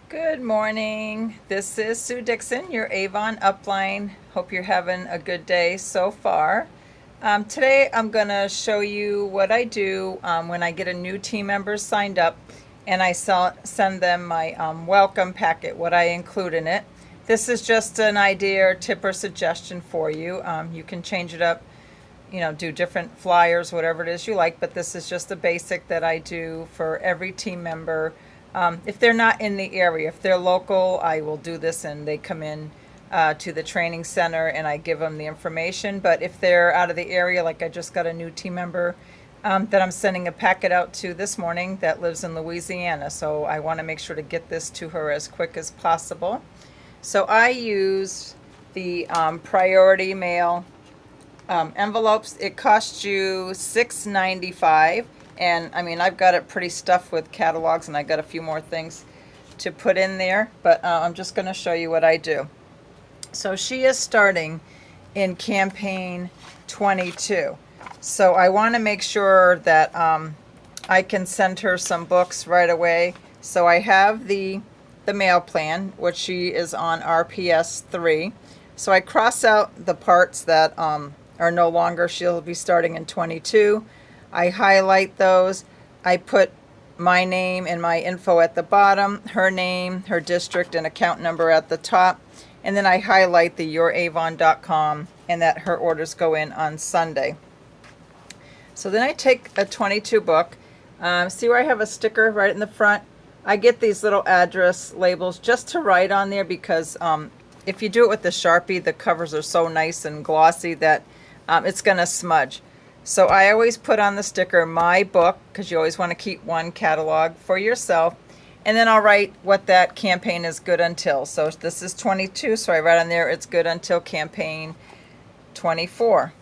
Good morning. This is Sue Dixon, your Avon upline. Hope you're having a good day so far. Today I'm going to show you what I do when I get a new team member signed up and I send them my welcome packet, what I include in it. This is just an idea or tip or suggestion for you. You can change it up, do different flyers, whatever it is you like, but this is just the basic that I do for every team member. If they're not in the area, if they're local, I will do this and they come in to the training center and I give them the information. But if they're out of the area, like I just got a new team member that I'm sending a packet out to this morning that lives in Louisiana. So I want to make sure to get this to her as quick as possible. So I use the priority mail envelopes. It costs you $6.95. And I mean, I've got it pretty stuffed with catalogs and I got a few more things to put in there, but I'm just going to show you what I do. So she is starting in campaign 22. So I want to make sure that I can send her some books right away. So I have the mail plan, which she is on RPS 3. So I cross out the parts that are no longer, she'll be starting in 22. I highlight those. I put my name and my info at the bottom, her name, her district, and account number at the top. And then I highlight the youravon.com and that her orders go in on Sunday. So then I take a 22 book. See where I have a sticker right in the front? I get these little address labels just to write on there because if you do it with the Sharpie, the covers are so nice and glossy that it's going to smudge. So I always put on the sticker my book, because you always want to keep one catalog for yourself. And then I'll write what that campaign is good until. So this is 22, so I write on there it's good until campaign 24.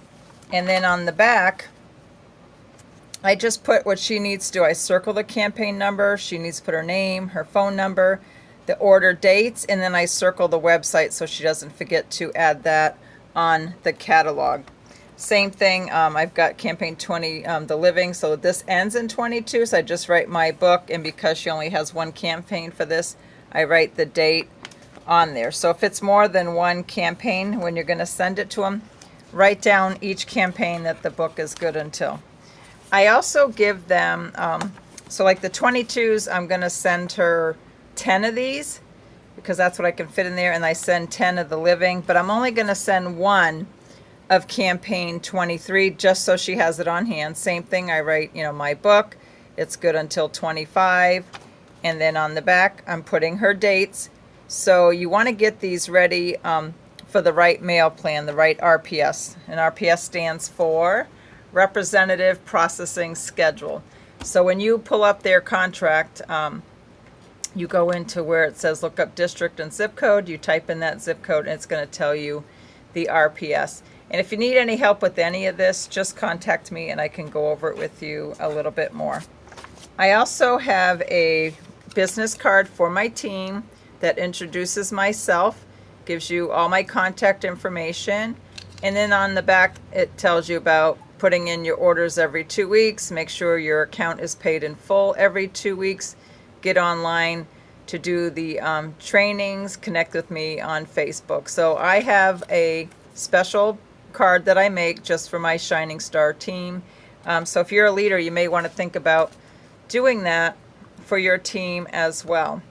And then on the back, I just put what she needs to do. I circle the campaign number. She needs to put her name, her phone number, the order dates, and then I circle the website so she doesn't forget to add that on the catalog. Same thing, I've got campaign 20, the living, so this ends in 22, so I just write my book, and because she only has one campaign for this, I write the date on there. So if it's more than one campaign, when you're going to send it to them, write down each campaign that the book is good until. I also give them, so like the 22s, I'm going to send her 10 of these, because that's what I can fit in there, and I send 10 of the living, but I'm only going to send one of campaign 23 just so she has it on hand. Same thing, I write, my book, it's good until 25, and then on the back I'm putting her dates. So you want to get these ready for the right mail plan, the right RPS, and RPS stands for Representative Processing Schedule. So when you pull up their contract, you go into where it says look up district and zip code, you type in that zip code, and it's going to tell you the RPS. And if you need any help with any of this, just contact me and I can go over it with you a little bit more. I also have a business card for my team that introduces myself, gives you all my contact information, and then on the back it tells you about putting in your orders every 2 weeks, make sure your account is paid in full every 2 weeks, get online to do the trainings, connect with me on Facebook. So I have a special card that I make just for my Shining Star team. So if you're a leader, you may want to think about doing that for your team as well.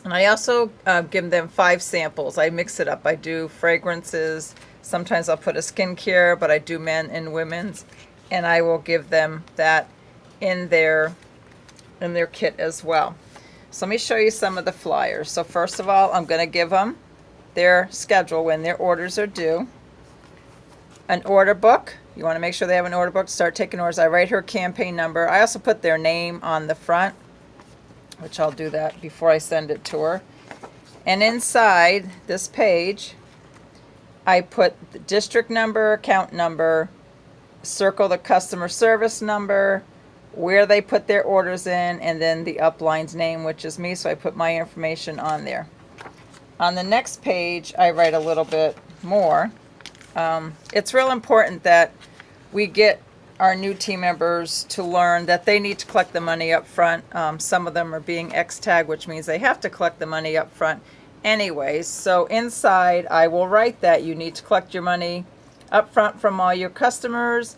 And I also give them 5 samples. I mix it up. I do fragrances. Sometimes I'll put a skincare, but I do men and women's. And I will give them that in their kit as well. So let me show you some of the flyers. So first of all, I'm going to give them their schedule when their orders are due. An order book. You want to make sure they have an order book. Start taking orders. I write her campaign number. I also put their name on the front, which I'll do that before I send it to her. And inside this page, I put the district number, account number, circle the customer service number, where they put their orders in, and then the upline's name, which is me, so I put my information on there. On the next page, I write a little bit more. It's real important that we get our new team members to learn that they need to collect the money up front. Some of them are being X-tag, which means they have to collect the money up front anyways. So inside, I will write that you need to collect your money up front from all your customers.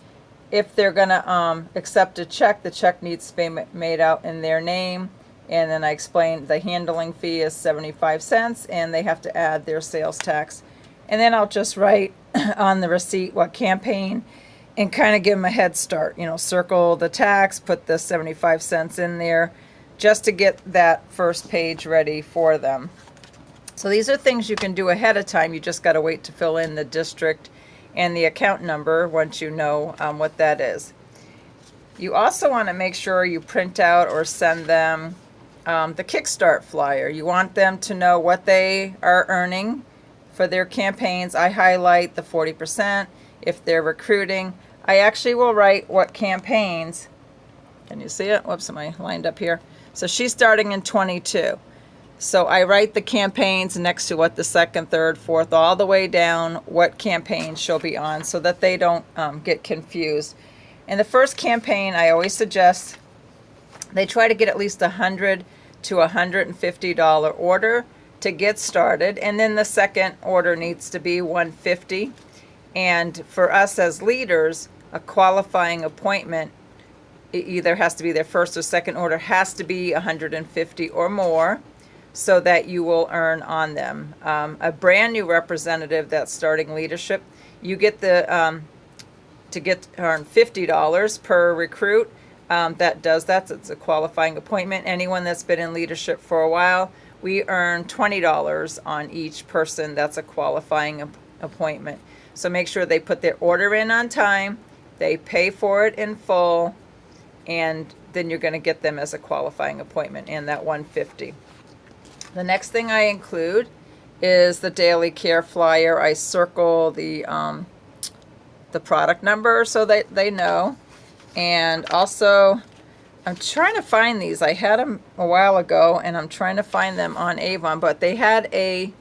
If they're going to accept a check, the check needs to be made out in their name. And then I explain the handling fee is 75 cents, and they have to add their sales tax. And then I'll just write on the receipt what campaign, and kind of give them a head start. Circle the tax, put the 75 cents in there, just to get that first page ready for them. So these are things you can do ahead of time. You just got to wait to fill in the district and the account number once you know what that is. You also want to make sure you print out or send them the Kickstart flyer. You want them to know what they are earning for their campaigns. I highlight the 40%. If they're recruiting, I actually will write what campaigns. Can you see it? Whoops, am I lined up here? So she's starting in 22. So I write the campaigns next to what the second, third, fourth, all the way down what campaign she'll be on, so that they don't get confused. In the first campaign, I always suggest they try to get at least $100 to $150 order to get started, and then the second order needs to be $150. And for us as leaders, a qualifying appointment, it either has to be their first or second order, has to be $150 or more, so that you will earn on them. A brand new representative that's starting leadership, you get the earn $50 per recruit. It's a qualifying appointment. Anyone that's been in leadership for a while, we earn $20 on each person. That's a qualifying appointment. So make sure they put their order in on time, they pay for it in full, and then you're going to get them as a qualifying appointment and that $150. The next thing I include is the daily care flyer. I circle the product number so that they know. And also, I'm trying to find these. I had them a while ago, and I'm trying to find them on Avon, but they had a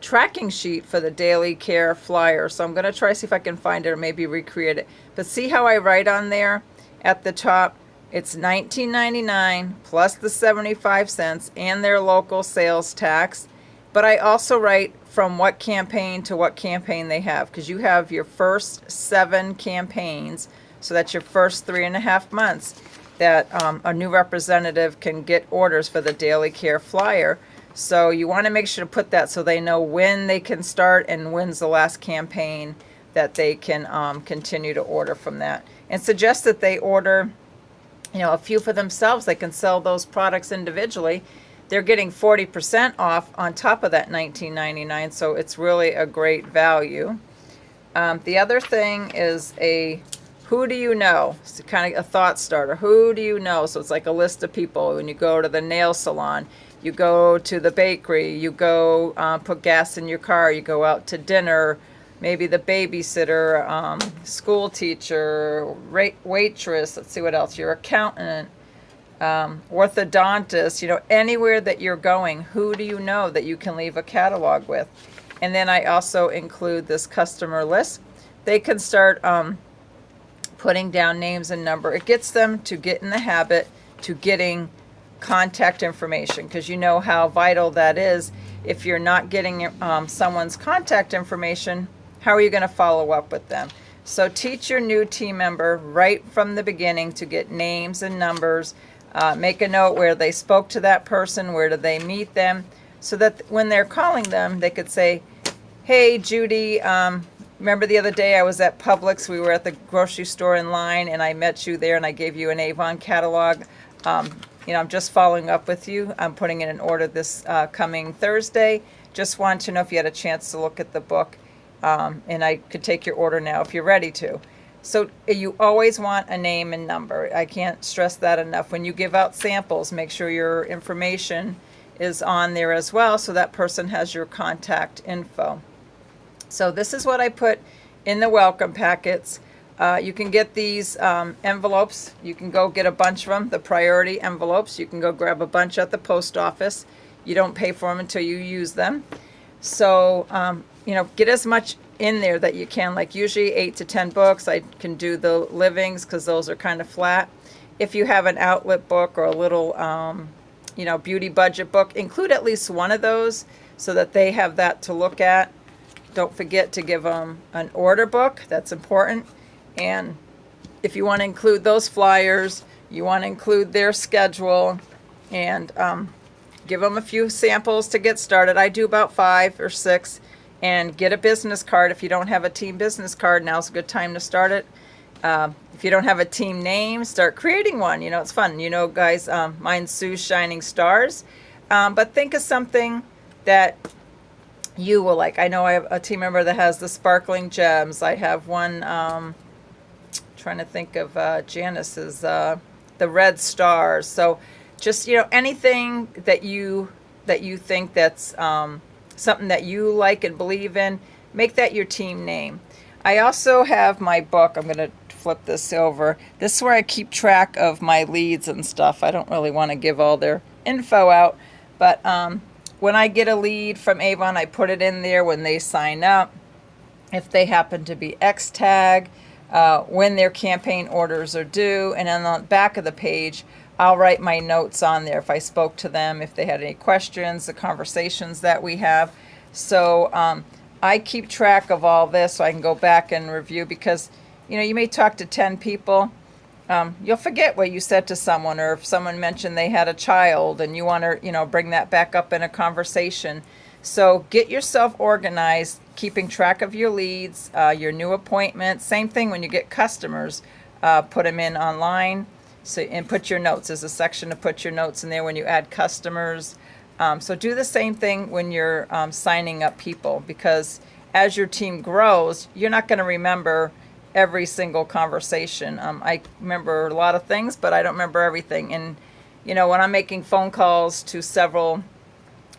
tracking sheet for the daily care flyer. So I'm going to try to see if I can find it or maybe recreate it. But see how I write on there at the top? It's $19.99 plus the 75 cents and their local sales tax. But I also write from what campaign to what campaign they have, because you have your first 7 campaigns. So that's your first 3.5 months that a new representative can get orders for the daily care flyer. So you want to make sure to put that so they know when they can start and when's the last campaign that they can continue to order from that. And suggest that they order a few for themselves. They can sell those products individually. They're getting 40% off on top of that $19.99, so it's really a great value. The other thing is who do you know? It's kind of a thought starter. Who do you know? So it's like a list of people. When you go to the nail salon, you go to the bakery, you go put gas in your car, you go out to dinner, maybe the babysitter, school teacher, waitress, let's see what else, your accountant, orthodontist, anywhere that you're going, who do you know that you can leave a catalog with? And then I also include this customer list. They can start putting down names and number. It gets them to get in the habit to getting contact information, because you know how vital that is. If you're not getting someone's contact information, how are you going to follow up with them? So teach your new team member right from the beginning to get names and numbers. Make a note where they spoke to that person, where did they meet them, so that when they're calling them, they could say, hey, Judy, remember the other day I was at Publix, we were at the grocery store in line, and I met you there, and I gave you an Avon catalog. I'm just following up with you. I'm putting in an order this coming Thursday. Just wanted to know if you had a chance to look at the book, and I could take your order now if you're ready to. So you always want a name and number. I can't stress that enough. When you give out samples, make sure your information is on there as well, so that person has your contact info. So this is what I put in the welcome packets. You can get these envelopes. You can go get a bunch of them, the priority envelopes. You can go grab a bunch at the post office. You don't pay for them until you use them. So, get as much in there that you can, like usually 8 to 10 books. I can do the livings because those are kind of flat. If you have an outlet book or a little beauty budget book, include at least one of those so that they have that to look at. Don't forget to give them an order book. That's important. And if you want to include those flyers, you want to include their schedule, and give them a few samples to get started. I do about 5 or 6. And get a business card. If you don't have a team business card, now's a good time to start it. If you don't have a team name, start creating one. It's fun. Guys, mine's Sue's Shining Stars. But think of something that you will like. I know I have a team member that has the Sparkling Gems. I have one, trying to think of Janice's, the Red Stars. So just, anything that you think that's something that you like and believe in, make that your team name. I also have my book. I'm going to flip this over. This is where I keep track of my leads and stuff. I don't really want to give all their info out, but when I get a lead from Avon, I put it in there when they sign up, if they happen to be X-tag, when their campaign orders are due, and on the back of the page, I'll write my notes on there if I spoke to them, if they had any questions, the conversations that we have. So I keep track of all this so I can go back and review, because you may talk to 10 people. You'll forget what you said to someone, or if someone mentioned they had a child and you want to bring that back up in a conversation. So get yourself organized, keeping track of your leads, your new appointments. Same thing when you get customers, put them in online. So, and put your notes. There's a section to put your notes in there when you add customers. So do the same thing when you're signing up people, because as your team grows, you're not going to remember every single conversation. I remember a lot of things, but I don't remember everything. And, when I'm making phone calls to several,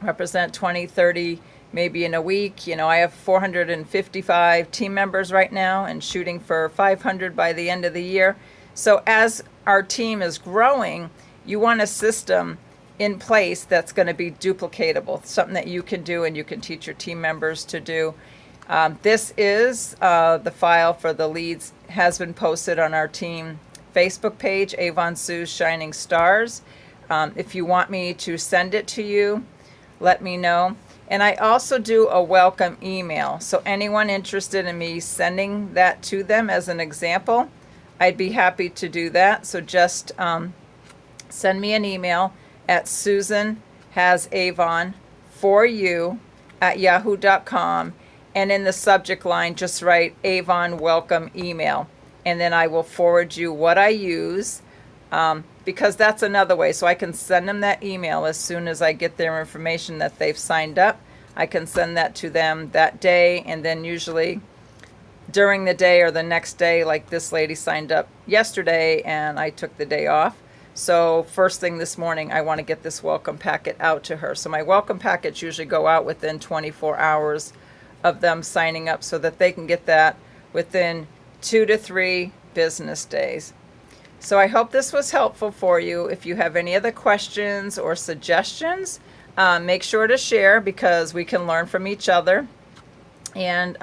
represent 20, 30, maybe in a week, I have 455 team members right now and shooting for 500 by the end of the year. So as our team is growing, you want a system in place that's going to be duplicatable, something that you can do and you can teach your team members to do. This is the file for the leads, has been posted on our team Facebook page, Avon Sue's Shining Stars. If you want me to send it to you, let me know. And I also do a welcome email. So anyone interested in me sending that to them as an example, I'd be happy to do that. So just send me an email at susanhasavon4you@yahoo.com, and in the subject line just write Avon welcome email, and then I will forward you what I use, because that's another way. So I can send them that email as soon as I get their information that they've signed up. I can send that to them that day, and then usually during the day or the next day, like this lady signed up yesterday and I took the day off. So first thing this morning, I want to get this welcome packet out to her. So my welcome packets usually go out within 24 hours of them signing up, so that they can get that within 2 to 3 business days. So I hope this was helpful for you. If you have any other questions or suggestions, make sure to share, because we can learn from each other. And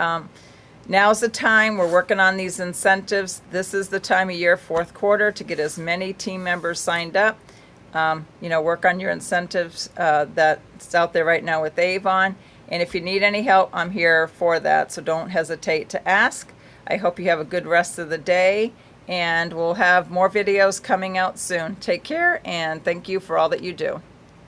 now's the time. We're working on these incentives. This is the time of year, fourth quarter, to get as many team members signed up. Work on your incentives that's out there right now with Avon. And if you need any help, I'm here for that. So don't hesitate to ask. I hope you have a good rest of the day, and we'll have more videos coming out soon. Take care, and thank you for all that you do.